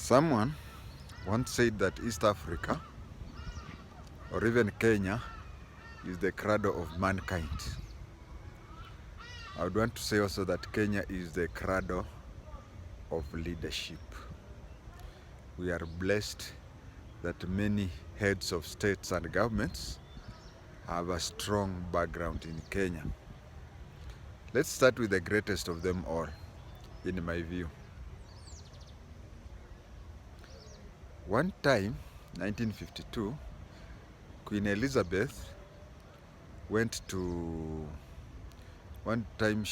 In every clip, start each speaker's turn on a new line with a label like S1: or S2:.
S1: Someone once said that East Africa, or even Kenya, is the cradle of mankind. I would want to say also that Kenya is the cradle of leadership. We are blessed that many heads of states and governments have a strong background in Kenya. Let's start with the greatest of them all, in my view. One time, 1952, Queen Elizabeth went to, one time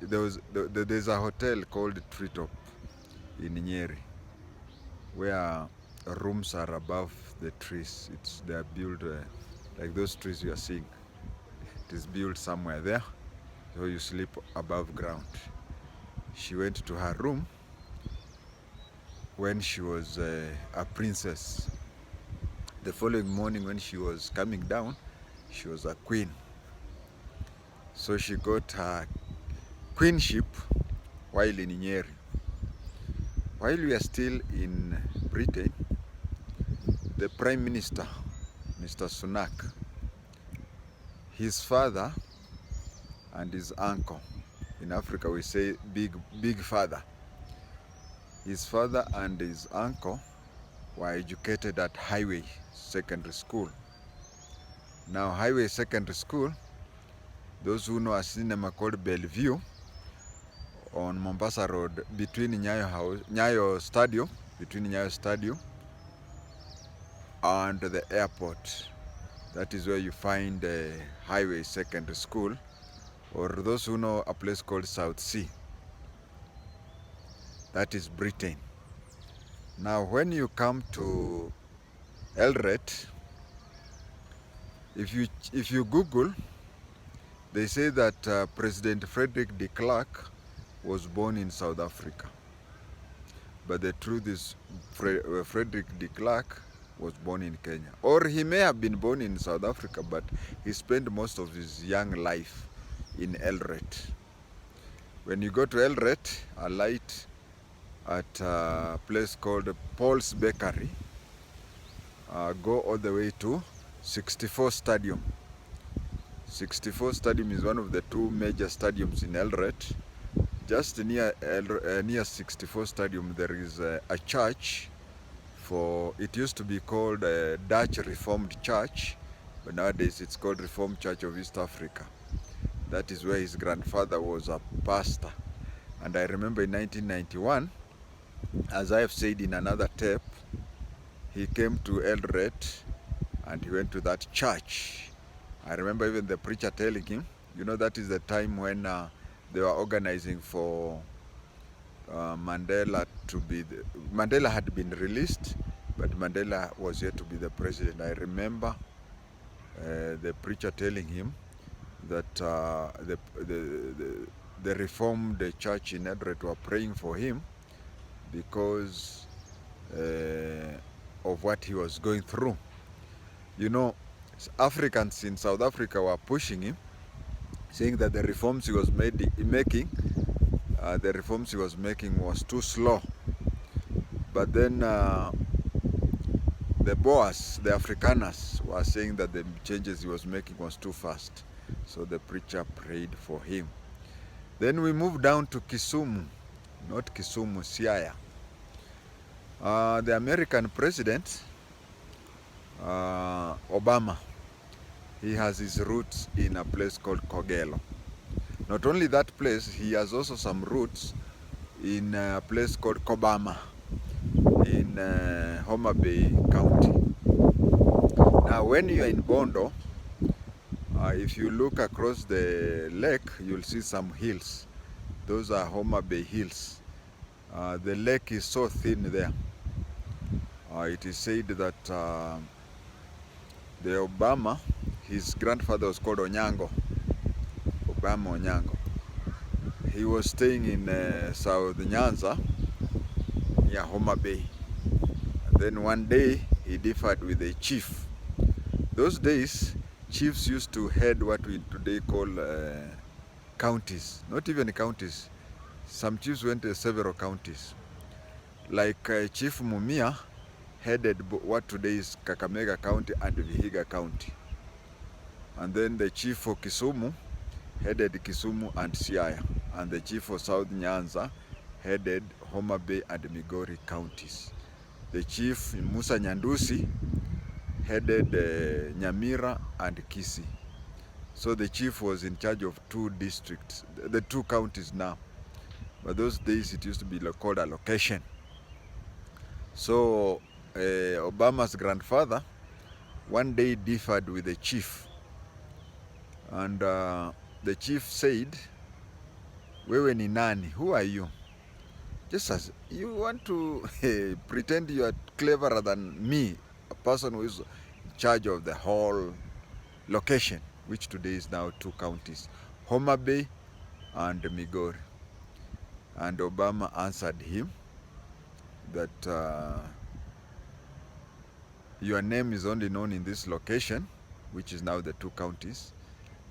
S1: there's a hotel called Treetop in Nyeri, where rooms are above the trees. They are built like those trees you are seeing. It is built somewhere there, so you sleep above ground. She went to her room when she was a princess. The following morning when she was coming down, she was a queen. So she got her queenship while in Nyeri. While we are still in Britain, the Prime Minister, Mr. Sunak, his father and his uncle, in Africa we say big father, his father and his uncle were educated at Highway Secondary School. Now Highway Secondary School, those who know a cinema called Bellevue on Mombasa Road between Nyayo Stadium and the airport. That is where you find Highway Secondary School, or those who know a place called South Sea. That is Britain. Now when you come to Eldoret, if you Google, they say that President Frederick de Klerk was born in South Africa. But the truth is Frederick de Klerk was born in Kenya. Or he may have been born in South Africa, but he spent most of his young life in Eldoret. When you go to Eldoret, alight at a place called Paul's Bakery, go all the way to 64 Stadium. 64 Stadium is one of the two major stadiums in Eldoret. Just near 64 Stadium, there is a church. It used to be called Dutch Reformed Church, but nowadays it's called Reformed Church of East Africa. That is where his grandfather was a pastor. And I remember in 1991, as I have said in another tape, he came to Eldoret and he went to that church. I remember even the preacher telling him, you know, that is the time when they were organizing for Mandela to be Mandela had been released, but Mandela was yet to be the president. I remember the preacher telling him that the Reformed Church in Eldoret were praying for him because of what he was going through. You know, Africans in South Africa were pushing him, saying that the reforms he was making was too slow. But then the Boers, the Afrikaners, were saying that the changes he was making was too fast. So the preacher prayed for him. Then we moved down to Kisumu, not Kisumu, Siaya. The American president, Obama, he has his roots in a place called Kogelo. Not only that place, he has also some roots in a place called Kobama in Homa Bay County. Now when you are in Bondo, if you look across the lake, you'll see some hills. Those are Homa Bay Hills. The lake is so thin there. It is said that the Obama, his grandfather was called Onyango, Obama Onyango. He was staying in South Nyanza, near Homa Bay. And then one day, he differed with a chief. Those days, chiefs used to head what we today call counties. Not even counties. Some chiefs went to several counties. Like Chief Mumia headed what today is Kakamega County and Vihiga County. And then the chief for Kisumu headed Kisumu and Siaya. And the chief for South Nyanza headed Homa Bay and Migori counties. The chief Musa Nyandusi headed Nyamira and Kisii. So the chief was in charge of 2 districts, the 2 counties now. But those days it used to be called a location. So Obama's grandfather one day differed with the chief. And the chief said, "Wewe ni nani? Who are you? Just as you want to pretend you are cleverer than me, a person who is in charge of the whole location, which today is now 2 counties, Homa Bay and Migori." And Obama answered him that your name is only known in this location, which is now the 2 counties,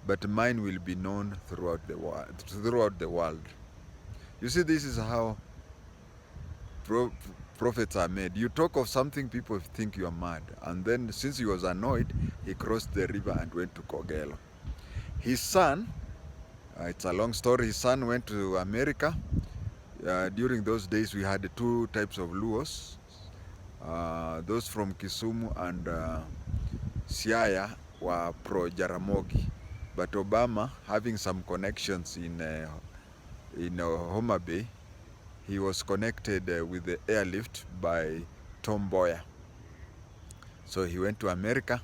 S1: but mine will be known throughout the world. You see, this is how prophets are made. You talk of something, people think you are mad. And then, since he was annoyed, he crossed the river and went to Kogelo. His son, it's a long story, his son went to America. During those days, we had 2 types of Luos. Those from Kisumu and Siaya were pro-Jaramogi. But Obama, having some connections in Homa Bay, he was connected with the airlift by Tom Mboya. So he went to America,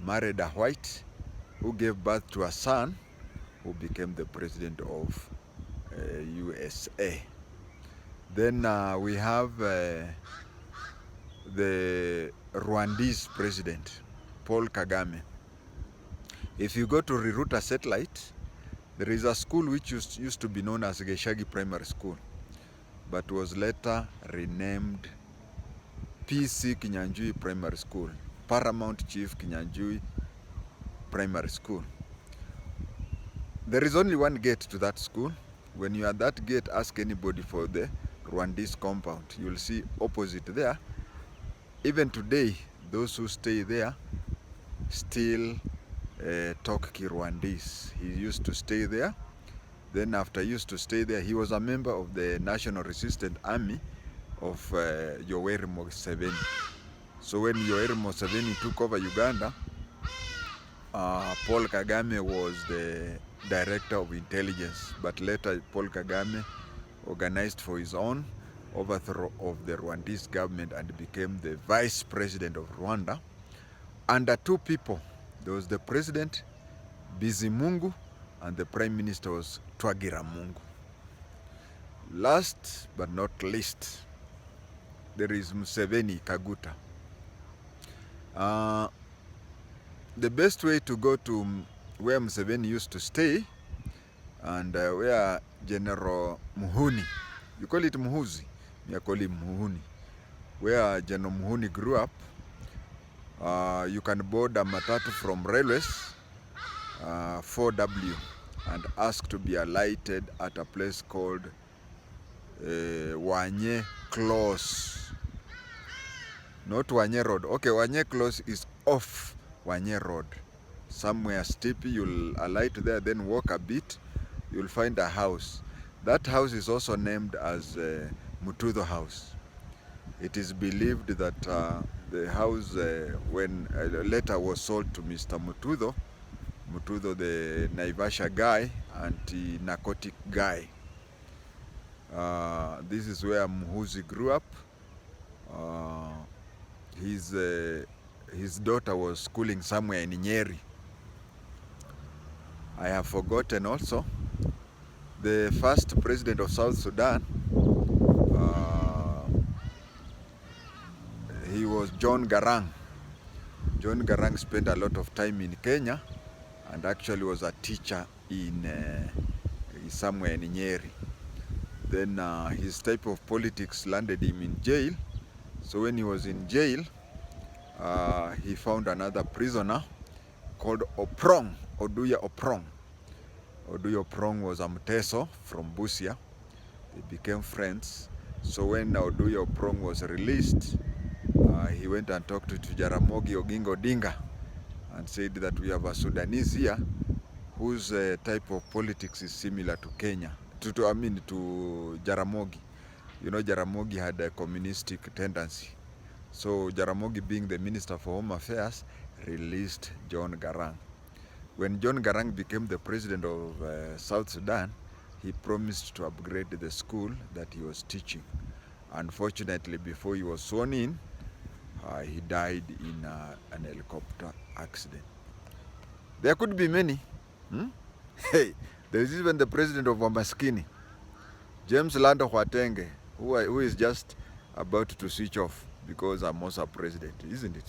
S1: married a white, who gave birth to a son, who became the president of USA. Then we have the Rwandese president, Paul Kagame. If you go to Riruta satellite, there is a school which used to be known as Geshagi Primary School, but was later renamed PC Kinyanjui Primary School, Paramount Chief Kinyanjui Primary School. There is only one gate to that school. When you are at that gate, ask anybody for the Rwandese compound. You will see opposite there. Even today, those who stay there still talk Kirwandese. He used to stay there. Then after he used to stay there, he was a member of the National Resistance Army of Yoweri Museveni. So when Yoweri Museveni took over Uganda, Paul Kagame was the director of intelligence. But later Paul Kagame organized for his own overthrow of the Rwandese government and became the vice president of Rwanda under 2 people. There was the president, Bizimungu, and the prime minister was Twagiramungu. Last but not least, there is Museveni Kaguta. The best way to go to where Museveni used to stay and where General Muhuni, you call it Muhuzi, I call him Muhuni, where General Muhuni grew up. You can board a matatu from railways, 4W, and ask to be alighted at a place called Wanye Close. Not Wanye Road. Okay, Wanye Close is off Wanye Road. Somewhere steep, you'll alight there, then walk a bit, you'll find a house. That house is also named as Mutudho House. It is believed that the house, when later was sold to Mr. Mutudho, the Naivasha guy, anti-narcotic guy. This is where Muhuzi grew up. His daughter was schooling somewhere in Nyeri. I have forgotten also. The first president of South Sudan, he was John Garang. John Garang spent a lot of time in Kenya and actually was a teacher in somewhere in Nyeri. Then his type of politics landed him in jail. So when he was in jail, he found another prisoner called Oprong, Oduya Oprong. Oduya Oprong was a Mteso from Busia. They became friends. So when Oduya Oprong was released, he went and talked to Jaramogi Oginga Odinga and said that we have a Sudanese here whose type of politics is similar to Kenya, to Jaramogi. You know, Jaramogi had a communistic tendency. So Jaramogi, being the Minister for Home Affairs, released John Garang. When John Garang became the president of South Sudan, he promised to upgrade the school that he was teaching. Unfortunately, before he was sworn in, he died in an helicopter accident. There could be many. Hey, there is even the president of Wamaskini, James Lando JI-TENGE, who is just about to switch off because I'm also president, isn't it?